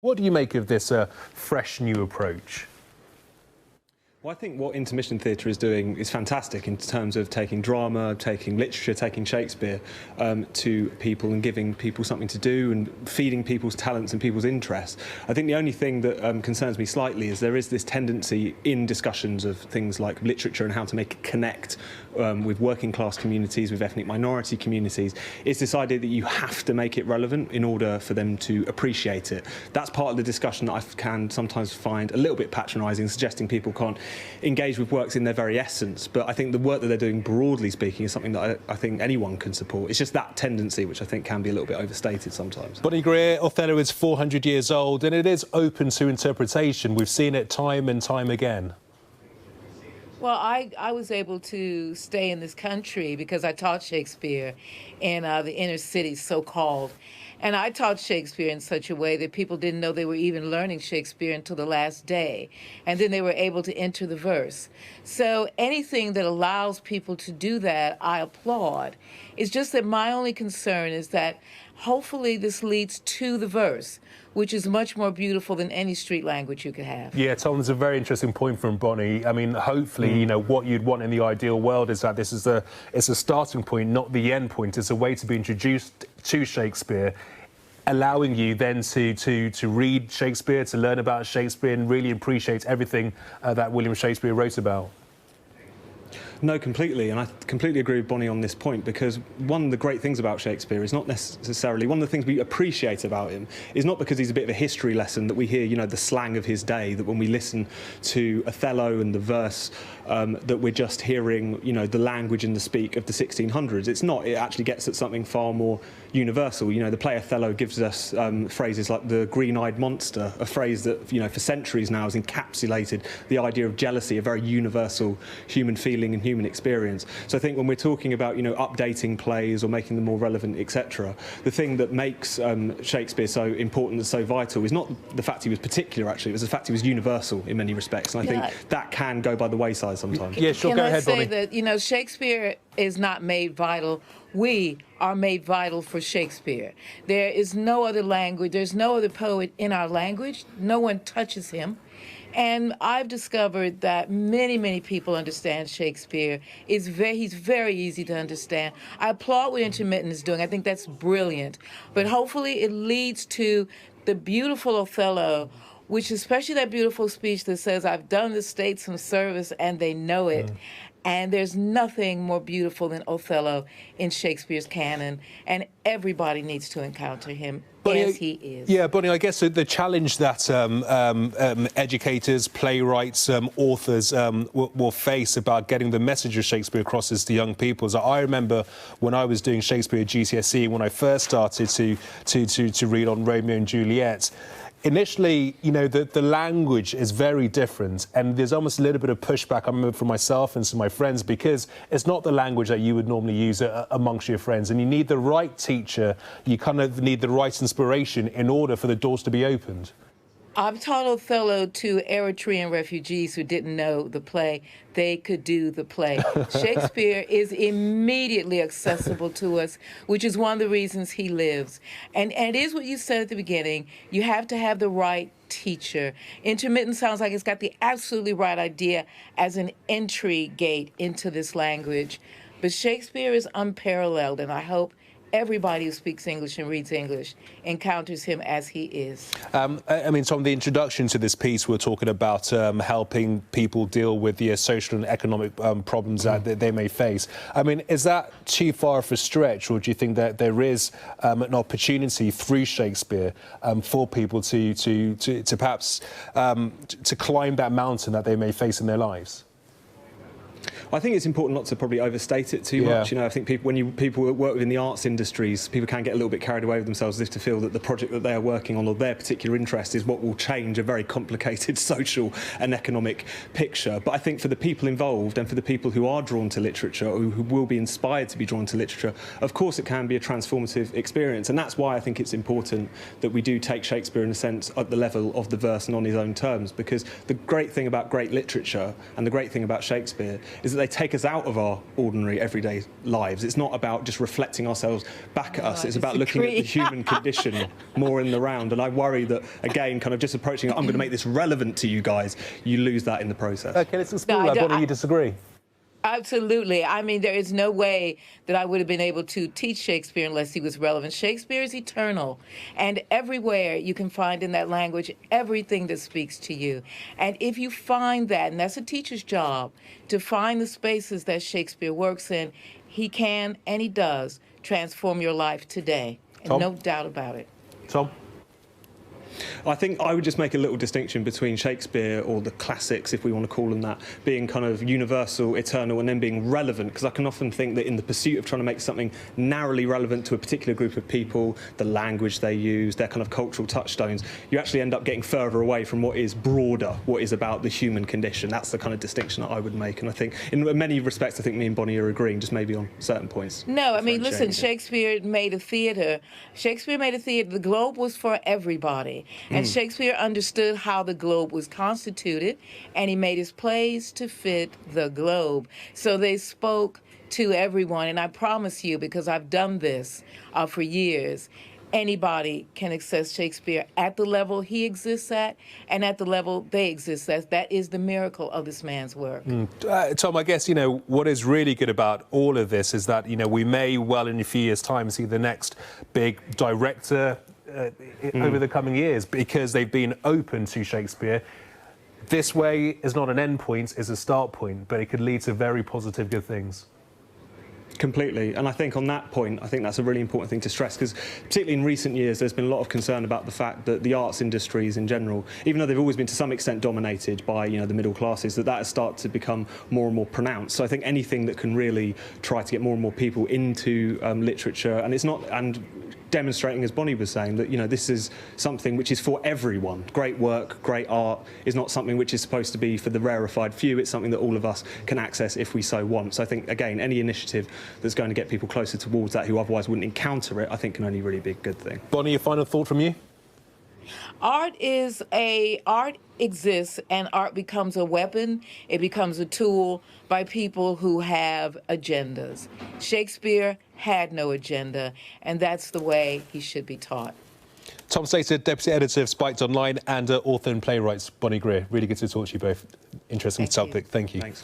What do you make of this fresh new approach? Well, I think what intermission theatre is doing is fantastic in terms of taking drama, taking literature, taking Shakespeare to people and giving people something to do and feeding people's talents and people's interests. I think the only thing that concerns me slightly is there is this tendency in discussions of things like literature and how to make it connect with working class communities, with ethnic minority communities, is this idea that you have to make it relevant in order for them to appreciate it. That's part of the discussion that I can sometimes find a little bit patronising, suggesting people can't engage with works in their very essence. But I think the work that they're doing, broadly speaking, is something that I think anyone can support. It's just that tendency which I think can be a little bit overstated sometimes. Bonnie Greer, Othello is 400 years old and it is open to interpretation. We've seen it time and time again. Well, I was able to stay in this country because I taught Shakespeare in the inner city, so-called. And I taught Shakespeare in such a way that people didn't know they were even learning Shakespeare until the last day. And then they were able to enter the verse. So anything that allows people to do that, I applaud. It's just that my only concern is that hopefully this leads to the verse, which is much more beautiful than any street language you could have. Yeah, Tom, there's a very interesting point from Bonnie. I mean, hopefully, you know, what you'd want in the ideal world is that this is it's a starting point, not the end point. It's a way to be introduced to Shakespeare, allowing you then to read Shakespeare, to learn about Shakespeare and really appreciate everything that William Shakespeare wrote about. No, completely, and I completely agree with Bonnie on this point, because one of the great things about Shakespeare is not necessarily, one of the things we appreciate about him is not because he's a bit of a history lesson that we hear, you know, the slang of his day, that when we listen to Othello and the verse, that we're just hearing, you know, the language and the speak of the 1600s. It's not, it actually gets at something far more universal. You know, the play Othello gives us phrases like the green-eyed monster, a phrase that, you know, for centuries now has encapsulated the idea of jealousy, a very universal human feeling and human experience. So I think when we're talking about, you know, updating plays or making them more relevant, etc., the thing that makes Shakespeare so important and so vital is not the fact he was particular, actually, it was the fact he was universal in many respects. And I think that can go by the wayside sometimes. Yeah, sure, go ahead, Bonnie. Can I say that, you know, Shakespeare is not made vital. We are made vital for Shakespeare. There is no other language, there's no other poet in our language. No one touches him. And I've discovered that many people understand Shakespeare. He's very easy to understand. I applaud what Intermittent is doing. I think that's brilliant. But hopefully it leads to the beautiful Othello, which especially that beautiful speech that says, I've done the state some service and they know it. And there's nothing more beautiful than Othello in Shakespeare's canon, and everybody needs to encounter him as he is. Yeah, Bonnie, I guess the challenge that educators, playwrights, authors will face about getting the message of Shakespeare across is to young people. So I remember when I was doing Shakespeare at GCSE, when I first started to read on Romeo and Juliet, initially, you know, the language is very different, and there's almost a little bit of pushback, I remember, from myself and some of my friends, because it's not the language that you would normally use amongst your friends, and you need the right teacher, you kind of need the right inspiration in order for the doors to be opened. I've taught Othello to Eritrean refugees who didn't know the play. They could do the play. Shakespeare is immediately accessible to us, which is one of the reasons he lives. And it is what you said at the beginning. You have to have the right teacher. Intermittent sounds like it's got the absolutely right idea as an entry gate into this language. But Shakespeare is unparalleled, and I hope everybody who speaks English and reads English encounters him as he is. I mean, Tom, the introduction to this piece, we're talking about helping people deal with the social and economic problems that they may face. I mean, is that too far of a stretch, or do you think that there is an opportunity through Shakespeare for people to perhaps to climb that mountain that they may face in their lives? I think it's important not to probably overstate it too much. You know, I think when people work within the arts industries, people can get a little bit carried away with themselves as if to feel that the project that they are working on or their particular interest is what will change a very complicated social and economic picture. But I think for the people involved and for the people who are drawn to literature or who will be inspired to be drawn to literature, of course it can be a transformative experience. And that's why I think it's important that we do take Shakespeare, in a sense, at the level of the verse and on his own terms, because the great thing about great literature and the great thing about Shakespeare is that they take us out of our ordinary, everyday lives. It's not about just reflecting ourselves back at us. It's about looking at the human condition more in the round. And I worry that, again, kind of just approaching, I'm going to make this relevant to you guys, you lose that in the process. Okay, let's explore that. Bonnie, you disagree? Absolutely. I mean, there is no way that I would have been able to teach Shakespeare unless he was relevant. Shakespeare is eternal, and everywhere you can find in that language everything that speaks to you. And if you find that, and that's a teacher's job, to find the spaces that Shakespeare works in, he can, and he does, transform your life today. And Tom? no doubt about it. Tom? I think I would just make a little distinction between Shakespeare, or the classics, if we want to call them that, being kind of universal, eternal, and then being relevant, because I can often think that in the pursuit of trying to make something narrowly relevant to a particular group of people, the language they use, their kind of cultural touchstones, you actually end up getting further away from what is broader, what is about the human condition. That's the kind of distinction that I would make, and I think in many respects I think me and Bonnie are agreeing, just maybe on certain points. No, I mean, listen, Shakespeare made a theater. Shakespeare made a theater. The globe was for everybody. And Shakespeare understood how the globe was constituted, and he made his plays to fit the globe. So they spoke to everyone, and I promise you, because I've done this for years, anybody can access Shakespeare at the level he exists at and at the level they exist at. That is the miracle of this man's work. Tom, I guess, you know, what is really good about all of this is that, you know, we may well in a few years' time see the next big director over the coming years, because they've been open to Shakespeare. This way is not an end point, it's a start point, but it could lead to very positive good things. Completely. And I think on that point, I think that's a really important thing to stress, because particularly in recent years, there's been a lot of concern about the fact that the arts industries in general, even though they've always been to some extent dominated by, you know, the middle classes, that has started to become more and more pronounced. So I think anything that can really try to get more and more people into literature, and it's not, and demonstrating, as Bonnie was saying, that, you know, this is something which is for everyone. Great work, great art is not something which is supposed to be for the rarefied few. It's something that all of us can access if we so want. So I think, again, any initiative that's going to get people closer towards that who otherwise wouldn't encounter it, I think can only really be a good thing. Bonnie, a final thought from you? Art exists, and art becomes a weapon. It becomes a tool by people who have agendas. Shakespeare had no agenda, and that's the way he should be taught. Tom Slater, Deputy Editor of Spiked Online, and author and playwright Bonnie Greer. Really good to talk to you both. Interesting topic. Thank you. Thanks.